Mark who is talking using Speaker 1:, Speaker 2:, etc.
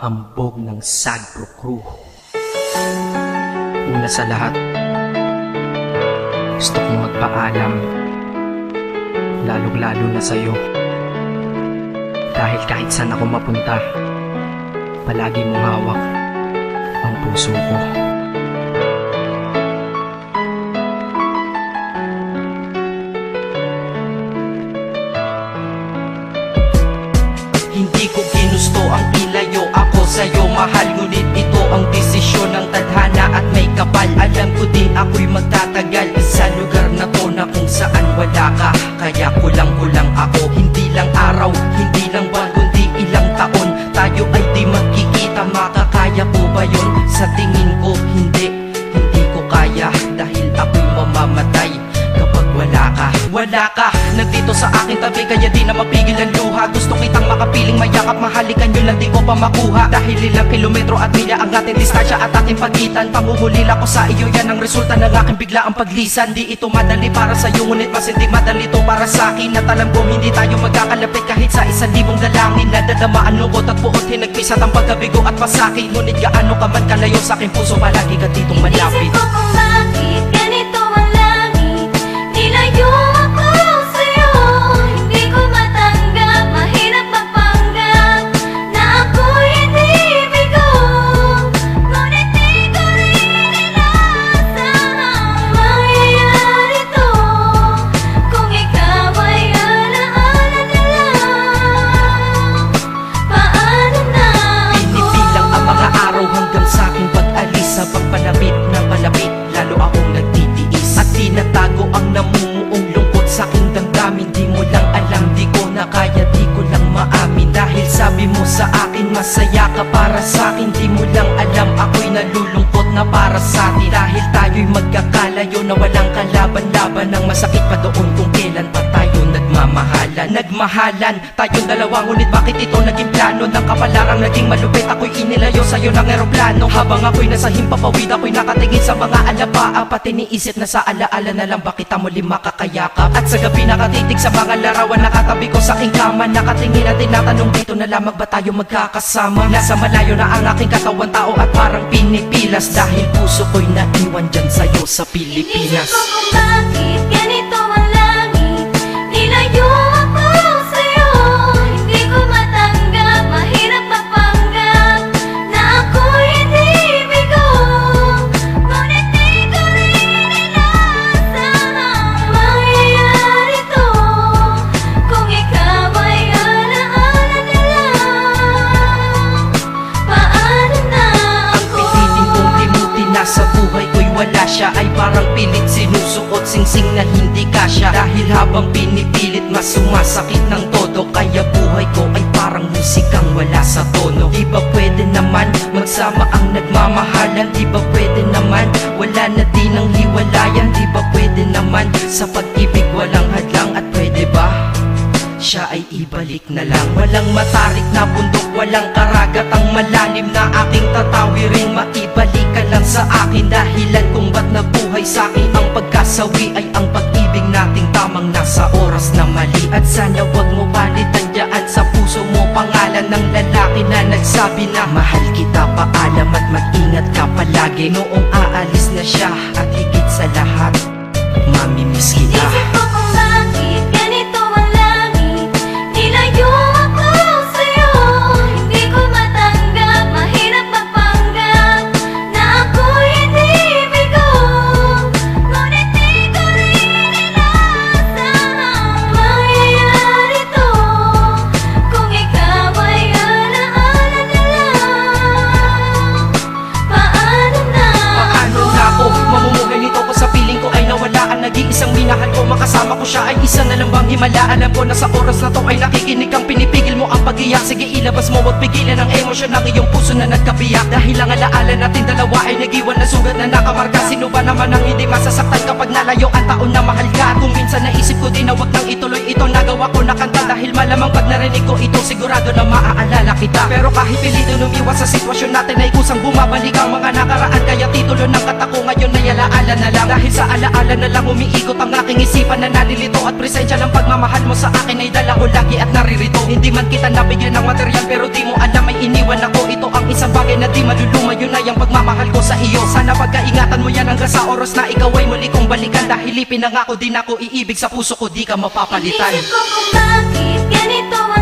Speaker 1: hambog ng Sagpro Crew. Una sa lahat, gusto kong magpaalam, lalong-lalo na sa'yo. Dahil kahit saan ako mapunta, palagi mong hawak ang puso ko.
Speaker 2: Hindi ko ginusto ang ilayo ako sa'yo, mahal. Ngunit ito ang desisyon ng tadhana at may kapal. Alam ko di ako'y magtatagal sa lugar na to na kung saan wala ka. Kaya kulang-kulang ako, hindi lang araw, hindi lang buwan, kundi ilang taon. Tayo ay di magkikita, makakaya po ba yun? Sa tingin ko hindi ko kaya. Dahil ako'y mamamatay kapag wala ka. Wala ka, nandito sa aking tabi, kaya di na mapigil ang luha. Gusto kitang makapiling, mayakap, mahalikan yun lang di ko pa makuha. Dahil ilang kilometro at milya ang ating distansya at ating pagitan. Pangungulila ko sa iyo, yan ang resulta ng aking biglaang paglisan. Di ito madali para sa'yo, ngunit mas hindi madali to para sa'kin. At alam ko hindi tayo magkakalapit kahit sa 1,000 dalangin. Nadadama ang lungkot at buot, hinagpisat ang pagkabigo at pasakit. Ngunit gaano ka man kalayo sa aking puso, palagi ka ditong malapit.
Speaker 3: Isip ko kung bakit ganito ang langit, nilayo ako sa'yo. Hindi ko matanggap, mahirap magpanggap na ako'y hindi bigo. Ngunit di ko rin inasahang mangyayari to. Kung ikaw ay alaala na lang, paano na ako?
Speaker 2: Pinipilang ang mga araw hanggang sa aking pag-alis. Sa pagpalapit na palapit, lalo akong nagtitiis. At tinatago ang namumuong lungkot sa aking damdamin. Di mo lang alam, di ko na kaya, di ko lang maamin. Dahil sabi mo sa akin, masaya ka para sa akin. Di mo lang alam, ako'y nalulungkot na para sa atin. Dahil tayo'y magkakalayo na walang kalaban-laban. Ang masakit pa doon kung kailan pa tayo nagmamahalan. Nagmahalan tayong dalawa, ngunit bakit ito naging plano? Ng kapalarang naging malupit, ako'y inilayo sa'yo ng eroplano. Habang ako'y nasa himpapawid, ako'y nakatingin sa mga alapaa. Pati niisip na sa alaala na lang bakit muli makakayakap. At sa gabi nakatitig sa mga larawan, nakatabi ko sa aking kama. Nakatingin at tinatanong, dito na lamang ba tayo magkakasama? Nasa malayo na ang aking katawan, tao at parang pinipilas. Dahil puso ko'y naiwan dyan sa'yo sa Pilipinas.
Speaker 3: Inisip ko kung bakit ganito ang langit, nilayo ako sa'yo. Hindi ko matanggap, mahirap magpanggap na ako'y hindi bigo. Ngunit di ko rin inasahang mangyayari to. Kung ikaw ay alaala na lang, paano na
Speaker 2: Ang
Speaker 3: ako?
Speaker 2: pilitin kong limutin na sa buhay ko'y wala siya, ay parang pilit sinusuot, singsing na hindi kasya. Dahil habang pinipilit, mas sumasakit ng todo. Kaya buhay ko ay parang musikang wala sa tono. Di ba pwede naman magsama ang nagmamahalan? Di ba pwede naman wala na din ang hiwalayan? Di ba pwede naman sa pag-ibig walang hadlang? At pwede ba siya ay ibalik na lang? Walang matarik na bundok, walang karagat ang malalim na aking tatawirin. Maibalik ka lang sa akin, dahilan kung ba't nabuhay sa akin ang pagkasawi ay ang pag-ibig nating tamang nasa oras na mali. At sana wag mo palitan dyan sa puso mo pangalan ng lalaki na nagsabi na mahal kita, paalam at mag-ingat ka palagi. Noong aalis na siya at higit sa lahat, mamimiss kita.
Speaker 3: Inisip ko kung bakit ganito ang langit, nilayo ako sa'yo. Hindi ko matanggap, mahirap magpanggap na ako'y hindi bigo. Ngunit di ko rin inasahang mangyayari to. Kung ikaw ay alaala na lang, paano na
Speaker 2: Paano na ako mamumuhay nito ko sa piling ko ay nawala ang nag-iisang minahal ko? Makasama ko siya ay isa na lang bang himala? Alam ko na sa oras na to ay nakikinig kang pinipigil mo ang pag-iyak. Sige ilabas mo, wag pigilan ang emosyon ng iyong puso na nagkabiyak. Dahil ang alaala natin dalawa ay nag-iwan na sugat na nakamarka. Sino ba naman ang hindi masasaktan kapag nalayo ang taon na mahal ka? Kung minsan naisip ko din na wag nang ituloy ito, nagawa ko na kanta. Dahil malamang pag narinig ko ito, sigurado na maaalala kita. Pero kahit pilito lumiwas sa sitwasyon natin ay kusang bumabalik ang mga nakaraan. Kaya titulo ng kata ko ngayon ay alaala na lang. Dahil sa alaala na lang umiikot ang aking isipan na nalilito. At presensya ng pagmamahal mo sa akin ay dala ko lagi at naririto. Hindi man kita nabigyan ng material pero di mo alam may iniwan ako. Ito ang isang bagay na di maluluma, yun ay ang pagmamahal ko sa iyo. Sana pagkaingatan mo yan hanggang sa oras na ikaw ay muli kong balikan. Dahil ipinangako din ako iibig sa puso ko, di ka mapapalitan.
Speaker 3: Inisip ko kung bakit ganito ang